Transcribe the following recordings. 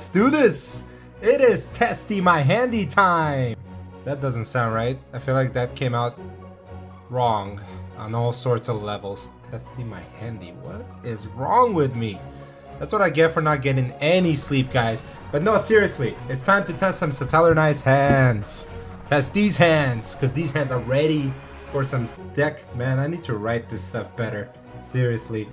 let's do this! It is Testy My Handy time! That doesn't sound right. I feel like that came out wrong on all sorts of levels. Testy My Handy, what is wrong with me? That's what I get for not getting any sleep, guys. But no, seriously, it's time to test some Tellarknight's hands. Test these hands, because these hands are ready for some deck. Man, I need to write this stuff better. Seriously.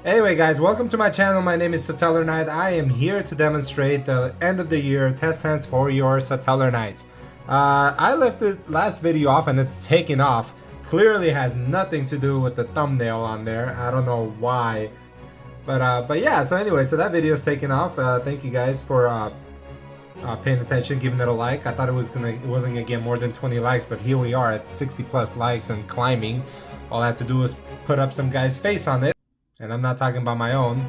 Anyway, guys, welcome to my channel. My name is Tellarknight. I am here to demonstrate the end of the year test hands for your Tellarknights. I left the last video off and it's taken off. Clearly has nothing to do with the thumbnail on there. I don't know why. But yeah, so anyway, so that video is taken off. Thank you guys for paying attention, giving it a like. I thought it wasn't gonna get more than 20 likes, but here we are at 60 plus likes and climbing. All I had to do was put up some guy's face on it. And I'm not talking about my own,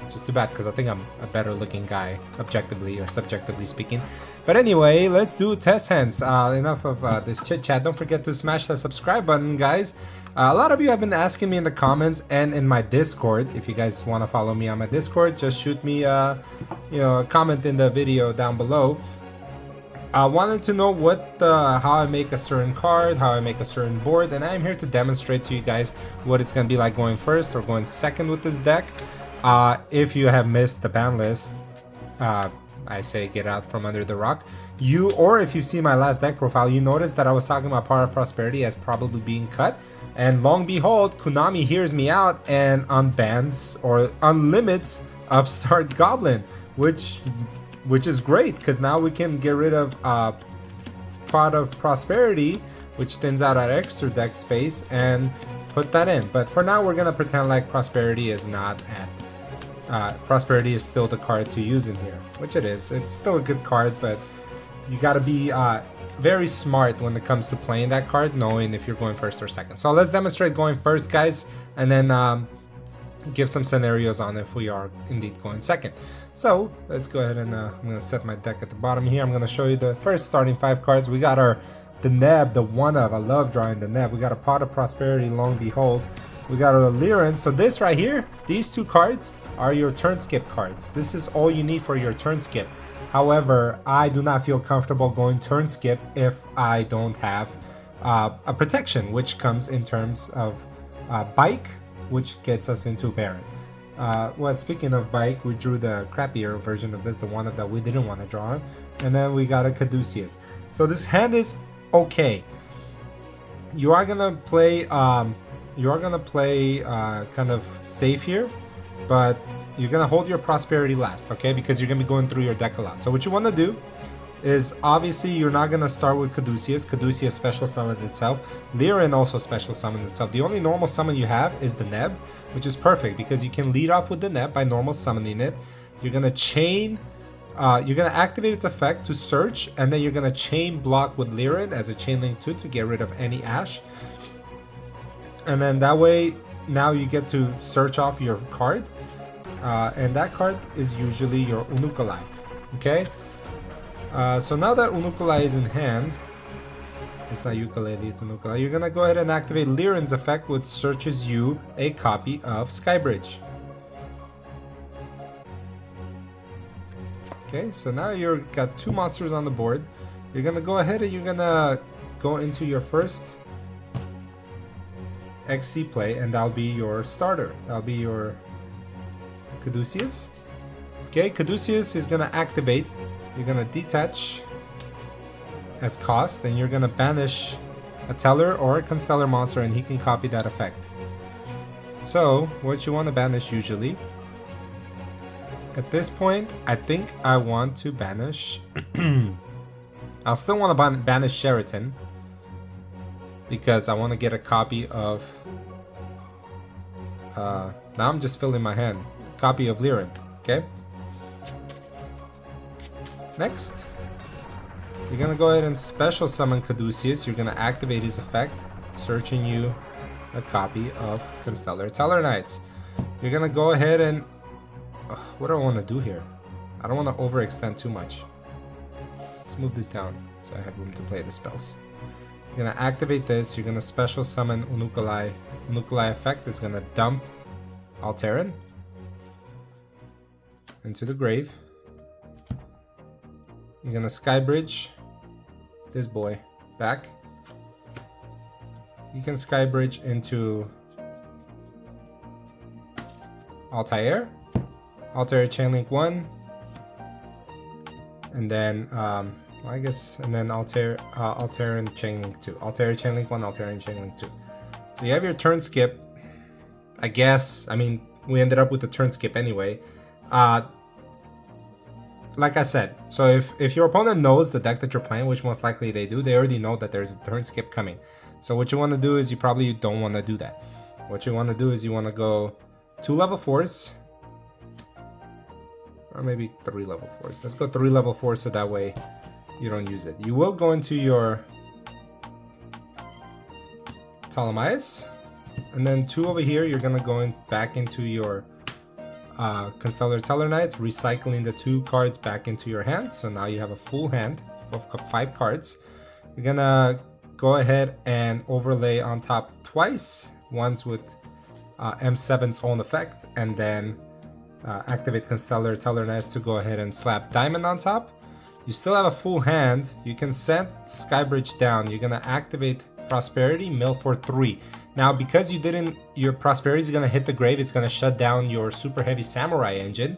just too bad, because I think I'm a better looking guy, objectively or subjectively speaking. But anyway, let's do test hands. Enough of this chit chat. Don't forget to smash that subscribe button, guys. A lot of you have been asking me in the comments and in my Discord. If you guys want to follow me on my Discord, just shoot me a comment in the video down below. I wanted to know how I make a certain card, how I make a certain board, and I'm here to demonstrate to you guys what it's going to be like going first or going second with this deck. If you have missed the ban list, I say get out from under the rock. Or if you've seen my last deck profile, you notice that I was talking about Power of Prosperity as probably being cut. And long behold, Konami hears me out and unbans or unlimits Upstart Goblin, which is great, because now we can get rid of Pot of Prosperity, which thins out our extra deck space, and put that in. But for now, we're gonna pretend like Prosperity is not at Prosperity is still the card to use in here, which it is. It's still a good card, but you gotta be very smart when it comes to playing that card, knowing if you're going first or second. So let's demonstrate going first, guys, and then give some scenarios on if we are indeed going second. So let's go ahead and I'm gonna set my deck at the bottom here. I'm gonna show you the first starting 5 cards. We got the Neb, the one of. I love drawing the Neb. We got a Pot of Prosperity, long behold. We got a Lyran. So this right here, these 2 cards are your turn skip cards. This is all you need for your turn skip. However, I do not feel comfortable going turn skip if I don't have a protection, which comes in terms of Bike, which gets us into Baron. Well, speaking of Bike, we drew the crappier version of this, the one that we didn't want to draw on, and then we got a Caduceus. So this hand is okay. You are gonna play kind of safe here, but you're gonna hold your Prosperity last, okay? Because you're gonna be going through your deck a lot. So what you want to do is, obviously, you're not gonna start with Caduceus. Caduceus special summons itself. Lyran also special summons itself. The only normal summon you have is the Neb, which is perfect because you can lead off with the Neb by normal summoning it. You're gonna chain, you're gonna activate its effect to search, and then you're gonna chain block with Lyran as a chain link 2 to get rid of any Ash. And then that way, now you get to search off your card, and that card is usually your Unukalai. Okay. So now that Unukalai is in hand, it's not ukulele, it's Unukalai, you're gonna go ahead and activate Lyran's effect, which searches you a copy of Skybridge. Okay, so now you've got 2 monsters on the board. You're gonna go ahead and you're gonna go into your first XC play, and that'll be your starter. That'll be your Caduceus. Okay, Caduceus is gonna activate. You're gonna detach as cost, and you're gonna banish a Tellar or a Constellar monster, and he can copy that effect. So what you want to banish usually at this point, I think I want to banish I'll still want to banish Sheraton, because I want to get a copy of now I'm just filling my hand, copy of Lyran. Okay, next, you're gonna go ahead and special summon Caduceus. You're gonna activate his effect, searching you a copy of Constellar Tellarknights. You're gonna go ahead and what do I want to do here? I don't want to overextend too much. Let's move this down so I have room to play the spells. You're gonna activate this. You're gonna special summon Unukalai. Unukalai effect is gonna dump Alteran into the grave. You're gonna Skybridge this boy back. You can Skybridge into Altair. Altair Chainlink 1. And then, I guess, and then Altair and Chainlink 2. Altair Chainlink 1, Altair and Chainlink 2. So you have your turn skip. I guess, I mean, we ended up with the turn skip anyway. Like I said, so if your opponent knows the deck that you're playing, which most likely they do, they already know that there's a turn skip coming. So what you want to do is you probably don't want to do that. What you want to do is you want to go 2 level 4s. Or maybe 3 level 4s. Let's go 3 level 4s so that way you don't use it. You will go into your Tellarknight. And then 2 over here, you're going to go back into your Constellar Tellarknights, recycling the 2 cards back into your hand. So now you have a full hand of 5 cards. You're going to go ahead and overlay on top twice. Once with M7's own effect, and then activate Constellar Tellarknights to go ahead and slap Diamond on top. You still have a full hand. You can send Skybridge down. You're gonna activate Prosperity, mill for 3. Now, because you didn't, your Prosperity is gonna hit the grave. It's gonna shut down your super heavy Samurai engine,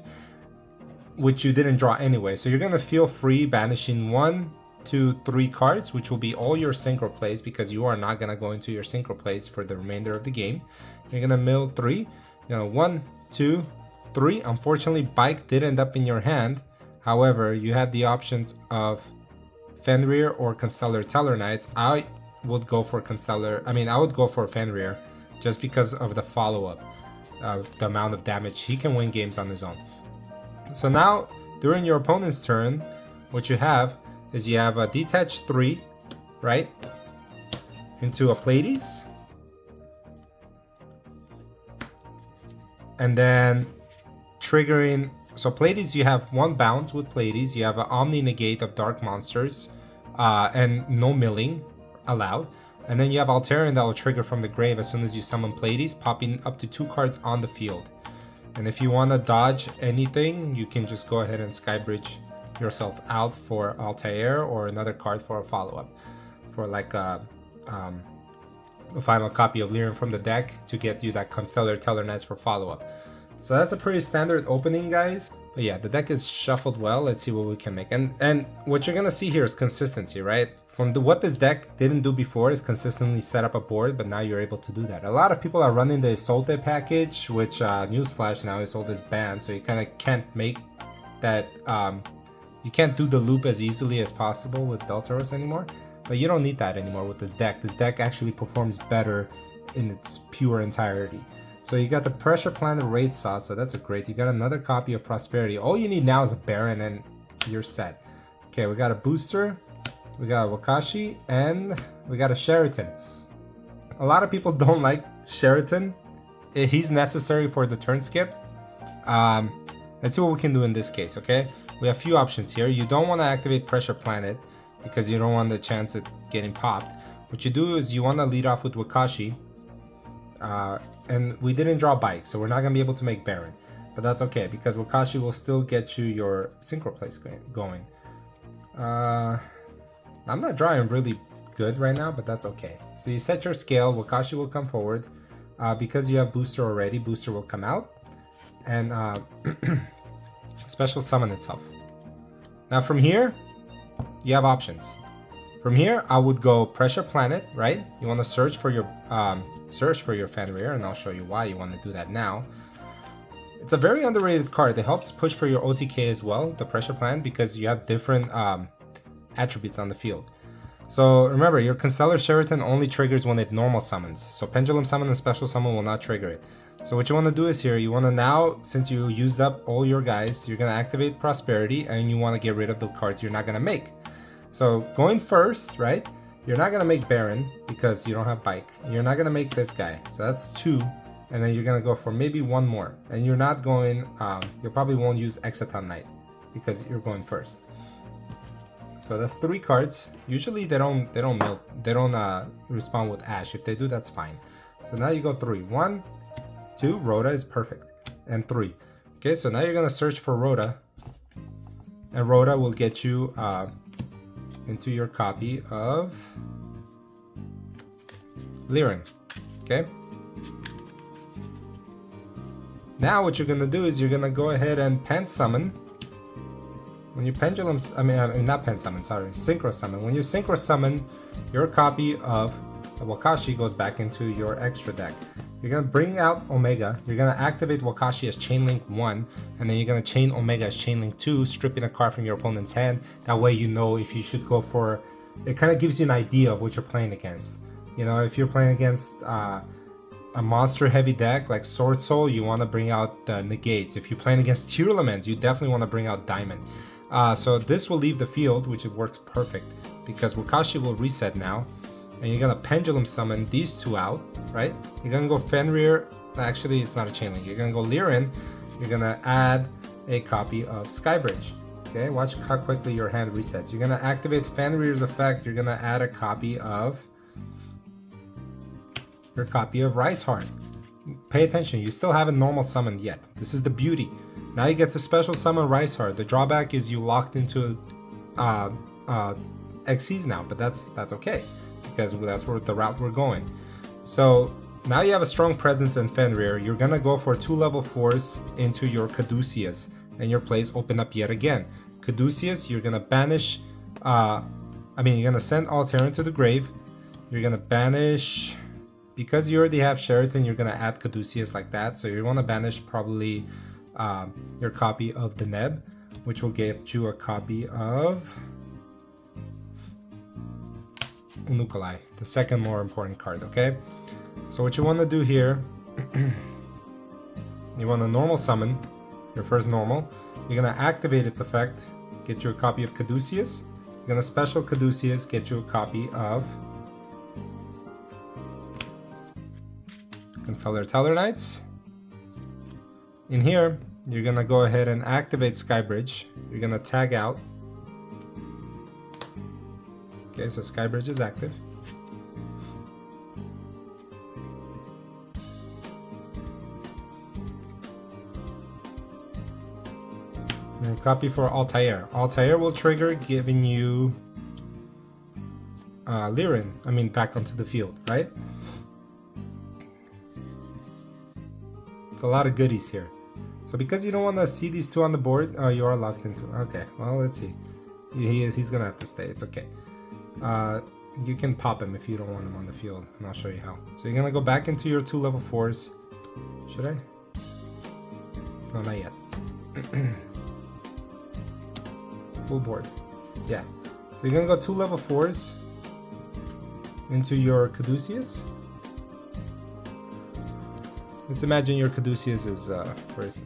which you didn't draw anyway. So you're gonna feel free banishing 1, 2, 3 cards, which will be all your synchro plays, because you are not gonna go into your synchro plays for the remainder of the game. You're gonna mill 3. 1, 2, 3. Unfortunately, Bike did end up in your hand. However, you have the options of Fenrir or Constellar Tellarknights. I would go for Fenrir, just because of the follow-up, the amount of damage. He can win games on his own. So now, during your opponent's turn, what you have is you have a detach 3, right, into a Pleiades. And then triggering, so Pleiades, you have 1 bounce with Pleiades, you have an Omni Negate of Dark Monsters, and no milling allowed. And then you have Altarian that will trigger from the grave as soon as you summon Pleiades, popping up to 2 cards on the field. And if you want to dodge anything, you can just go ahead and Skybridge yourself out for Altair or another card for a follow-up. For like a final copy of Lyrium from the deck to get you that Constellar Tellarknights for follow-up. So that's a pretty standard opening, guys. But yeah, the deck is shuffled well. Let's see what we can make. And what you're gonna see here is consistency, right? From what this deck didn't do before is consistently set up a board, but now you're able to do that. A lot of people are running the Isolte package, which newsflash, now Isolte is banned, so you kind of can't make that. You can't do the loop as easily as possible with Deltaros anymore. But you don't need that anymore with this deck. This deck actually performs better in its pure entirety. So you got the Pressure Planet Raid Saw, so that's a great. You got another copy of Prosperity. All you need now is a Baron and you're set. Okay, we got a Booster, we got a Wakashi, and we got a Sheraton. A lot of people don't like Sheraton. He's necessary for the turn skip. Let's see what we can do in this case, okay? We have a few options here. You don't want to activate Pressure Planet because you don't want the chance of getting popped. What you do is you want to lead off with Wakashi. And we didn't draw Bike, so we're not going to be able to make Baron. But that's okay, because Wakashi will still get you your synchro plays going. I'm not drawing really good right now, but that's okay. So you set your scale, Wakashi will come forward. Because you have Booster already, Booster will come out. And special summon itself. Now from here, you have options. From here, I would go Pressure Planet, right? You want to search for your Fenrir, and I'll show you why you want to do that now. It's a very underrated card. It helps push for your OTK as well, the Pressure Planet, because you have different attributes on the field. So remember, your Constellar Sheraton only triggers when it normal summons. So Pendulum Summon and Special Summon will not trigger it. So what you want to do is here, you want to now, since you used up all your guys, you're going to activate Prosperity, and you want to get rid of the cards you're not going to make. So going first, right? You're not going to make Baron because you don't have Bike. You're not going to make this guy. So that's 2. And then you're going to go for maybe 1 more. And you're not going, you probably won't use Exciton Knight because you're going first. So that's 3 cards. Usually they don't respond with Ash. If they do, that's fine. So now you go 3. 1, 2, Rhoda is perfect. And 3. Okay, so now you're going to search for Rhoda. And Rhoda will get you into your copy of Liren. Okay? Now what you're gonna do is you're gonna go ahead and pen summon. When you pendulum, not pen summon, sorry, synchro summon. When you synchro summon, your copy of Wakashi goes back into your extra deck. You're gonna bring out Omega. You're gonna activate Wakashi as Chainlink 1, and then you're gonna chain Omega as Chainlink 2, stripping a card from your opponent's hand. That way you know if you should go for. It kind of gives you an idea of what you're playing against. You know, if you're playing against a monster heavy deck like Sword Soul, you want to bring out the negates. If you're playing against Tearlaments, you definitely want to bring out Diamond. So this will leave the field, which it works perfect because Wakashi will reset now, and you're gonna pendulum summon these two out, right? You're gonna go Fenrir. Actually, it's not a chain link. You're gonna go Liren. You're gonna add a copy of Skybridge. Okay, watch how quickly your hand resets. You're gonna activate Fenrir's effect. You're gonna add a copy of your copy of Rice Heart. Pay attention, you still haven't normal summoned yet. This is the beauty. Now you get to special summon Rice Heart. The drawback is you locked into XCs now, but that's okay because that's where the route we're going. So now you have a strong presence in Fenrir. You're gonna go for 2 level 4s into your Caduceus, and your plays open up yet again. Caduceus, you're gonna banish. You're gonna send Alteran to the grave. You're gonna banish. Because you already have Sheraton, you're gonna add Caduceus like that. So you want to banish probably your copy of the Neb, which will get you a copy of Unukalai, the second more important card. Okay. So what you want to do here, you want to normal summon your first normal. You're gonna activate its effect, get you a copy of Caduceus. You're gonna special Caduceus, get you a copy of Constellar Tellarknights. In here, you're gonna go ahead and activate Skybridge. You're gonna tag out. Okay, so Skybridge is active. And copy for Altair. Altair will trigger, giving you Liren. Back onto the field, right? It's a lot of goodies here. So because you don't want to see these two on the board, you are locked into. Okay, well, let's see. He's gonna have to stay. It's okay. You can pop him if you don't want him on the field, and I'll show you how. So you're gonna go back into your 2 level 4s. Should I? No, not yet. Full board. Yeah. So you're gonna go 2 level 4s into your Caduceus. Let's imagine your Caduceus is, where is he?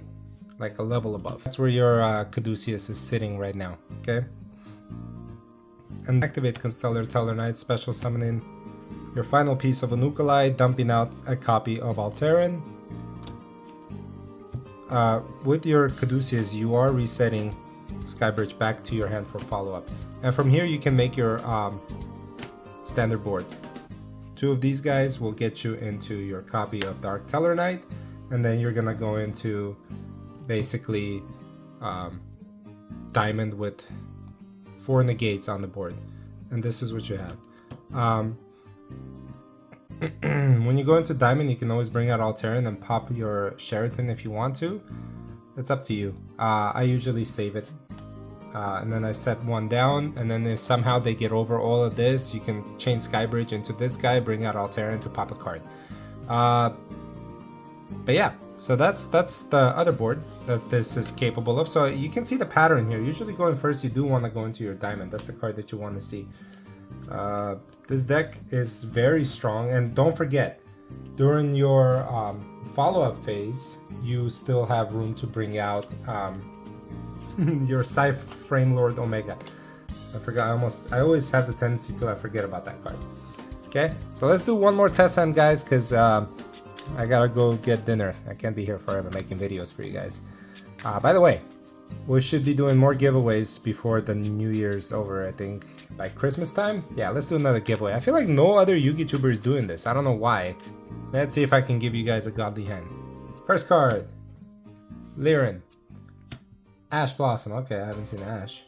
Like a level above. That's where your Caduceus is sitting right now, okay? And activate Constellar Tellarknight, special summoning your final piece of Anukalai, dumping out a copy of Alteran. With your Caduceus, you are resetting Skybridge back to your hand for follow-up. And from here, you can make your standard board. 2 of these guys will get you into your copy of Dark Tellarknight, and then you're gonna go into basically Diamond with 4 negates on the board, and this is what you have. When you go into Diamond, you can always bring out Alteran and pop your Sheraton if you want to. It's up to you. I usually save it. And then I set 1 down, and then if somehow they get over all of this, you can chain Skybridge into this guy, bring out Alteran to pop a card. But yeah, so that's the other board that this is capable of. So you can see the pattern here. Usually going first, you do want to go into your Diamond. That's the card that you want to see. This deck is very strong, and don't forget, during your follow-up phase, you still have room to bring out your Scythe Frame Lord Omega. I forgot. I always have the tendency to forget about that card. Okay, so let's do one more test hand, guys, because I gotta go get dinner. I can't be here forever making videos for you guys. By the way, we should be doing more giveaways before the New Year's over. I think by Christmas time. Yeah, let's do another giveaway. I feel like no other Yu-Gi tuber is doing this. I don't know why. Let's see if I can give you guys a godly hand. First card, Liren. Ash Blossom. Okay, I haven't seen Ash.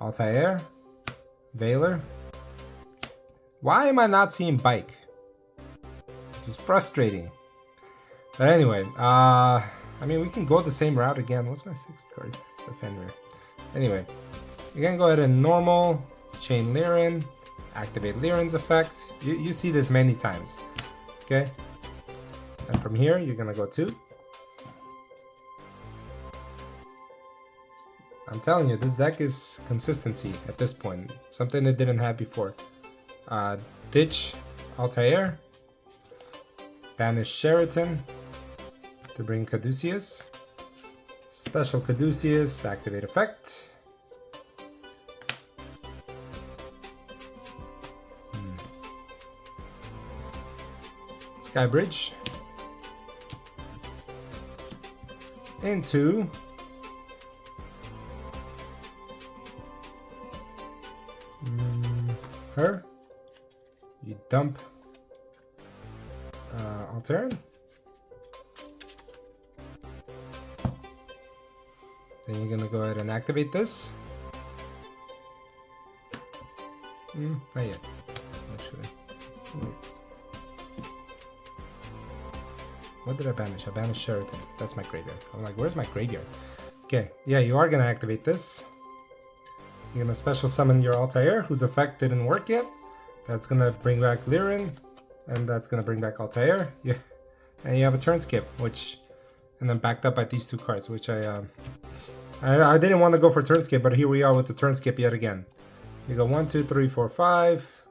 Altair. Veiler. Why am I not seeing Bike? This is frustrating. But anyway, I mean, we can go the same route again. What's my 6th card? It's a Fenrir. Anyway, you're gonna go ahead and normal, chain Lirin, activate Lirin's effect. You see this many times. Okay? And from here, you're gonna go 2. I'm telling you, this deck is consistency at this point. Something it didn't have before. Ditch Altair. Banish Sheraton to bring Caduceus. Special Caduceus, activate effect. Skybridge. Into her. You dump Altair. Then you're gonna go ahead and activate this. Not yet, actually. What did I banish? I banished Sheraton. That's my graveyard. I'm like, where's my graveyard? Okay, yeah, you are gonna activate this. You're gonna special summon your Altair, whose effect didn't work yet. That's gonna bring back Lirin, and that's gonna bring back Altair. Yeah, and you have a turn skip, which, and then backed up by these 2 cards, which I didn't want to go for turn skip, but here we are with the turn skip yet again. You go 1, 2, 3, 4, 5.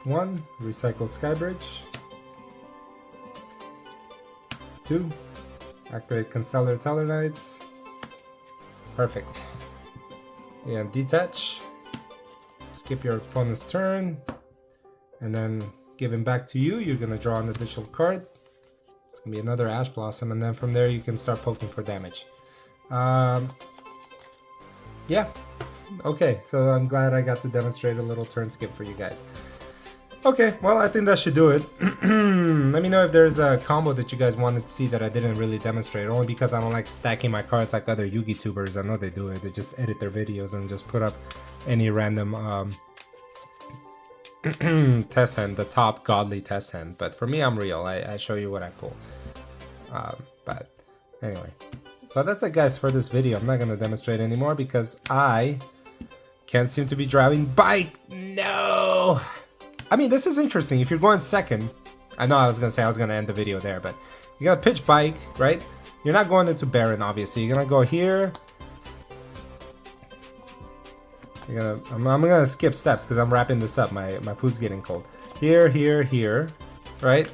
1, recycle Skybridge. 2, activate Constellar Tellarknights. Perfect. And detach. Skip your opponent's turn. And then give him back to you. You're gonna draw an additional card. It's gonna be another Ash Blossom, and then from there you can start poking for damage. Yeah. Okay, so I'm glad I got to demonstrate a little turn skip for you guys. Okay, well, I think that should do it. Let me know if there's a combo that you guys wanted to see that I didn't really demonstrate, only because I don't like stacking my cards like other Yugi tubers. I know they do it. They just edit their videos and just put up any random test hand, the top godly test hand. But for me, I'm real. I show you what I pull. But anyway, so that's it, guys, for this video. I'm not going to demonstrate anymore because I can't seem to be driving Bike. No! I mean, this is interesting. If you're going second, I know I was going to say I was going to end the video there, but you're going to pitch Bike, right? You're not going into Baron, obviously. You're going to go here. I'm gonna skip steps because I'm wrapping this up. My food's getting cold. Here, right?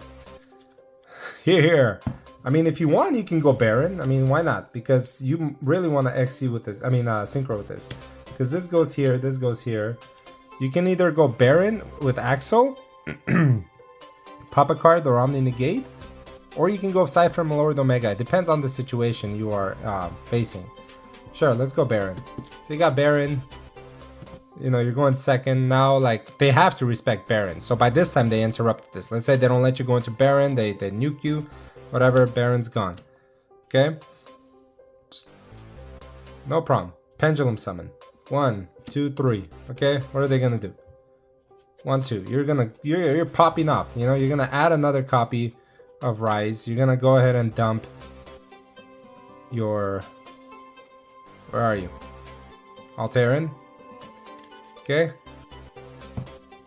Here. I mean, if you want, you can go Baron. I mean, why not? Because you really want to XC with this. I mean, Synchro with this. Because this goes here, this goes here. You can either go Baron with Axel, pop a card or Omni Negate, or you can go Cypher Malord Omega. It depends on the situation you are facing. Sure, let's go Baron. So you got Baron. You know, you're going second now. Like, they have to respect Baron. So by this time, they interrupted this. Let's say they don't let you go into Baron. They nuke you. Whatever, Baron's gone. Okay? No problem. Pendulum Summon. 1, 2, 3. Okay? What are they gonna do? 1, 2. You're popping off. You know, you're gonna add another copy of Rise. You're gonna go ahead and dump your... Where are you? Altairin. Okay?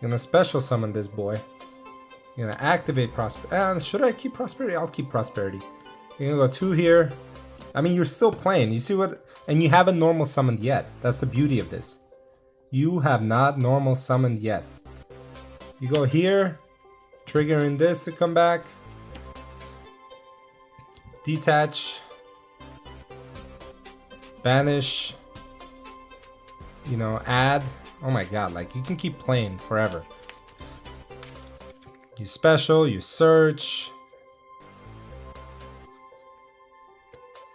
You're gonna special summon this boy. You're gonna activate Prosperity. Should I keep Prosperity? I'll keep Prosperity. You're gonna go 2 here. I mean, you're still playing. You see what? And you haven't normal summoned yet. That's the beauty of this. You have not normal summoned yet. You go here, triggering this to come back. Detach. Banish. You know, add. Oh my god, like, you can keep playing forever. You special, you search.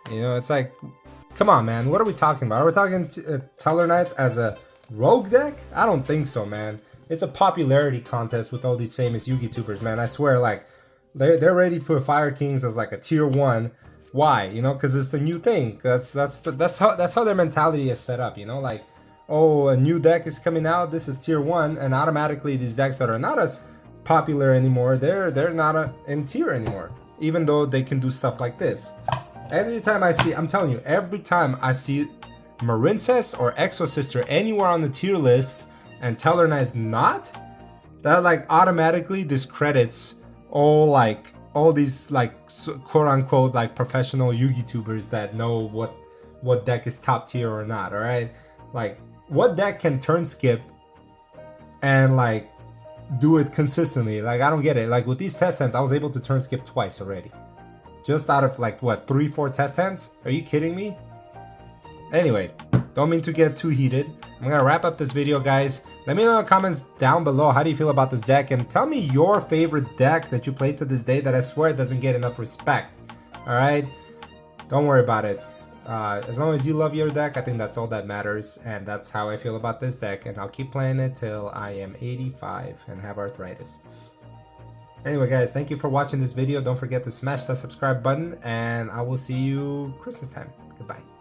You know, it's like, come on, man. What are we talking about? Are we talking Tellarknight as a rogue deck? I don't think so, man. It's a popularity contest with all these famous Yugi tubers, man. I swear, like, They're ready to put Fire Kings as like a tier 1. Why? You know, because it's the new thing. That's how their mentality is set up. You know, like, oh, a new deck is coming out. This is tier 1, and automatically these decks that are not as popular anymore, they're not in tier anymore. Even though they can do stuff like this. Every time I see, I'm telling you, every time I see Marincess or Exosister anywhere on the tier list and Tellarknight's not, that like automatically discredits all these like quote unquote like professional Yugi tubers that know what deck is top tier or not. All right, like what deck can turn skip and like do it consistently? Like I don't get it. Like with these test hands, I was able to turn skip twice already, just out of like what 3-4 test hands. Are you kidding me? Anyway, don't mean to get too heated. I'm gonna wrap up this video, guys. Let me know in the comments down below how do you feel about this deck, and tell me your favorite deck that you played to this day that I swear doesn't get enough respect. Alright? Don't worry about it. As long as you love your deck, I think that's all that matters, and that's how I feel about this deck, and I'll keep playing it till I am 85 and have arthritis. Anyway, guys, thank you for watching this video. Don't forget to smash that subscribe button, and I will see you Christmas time. Goodbye.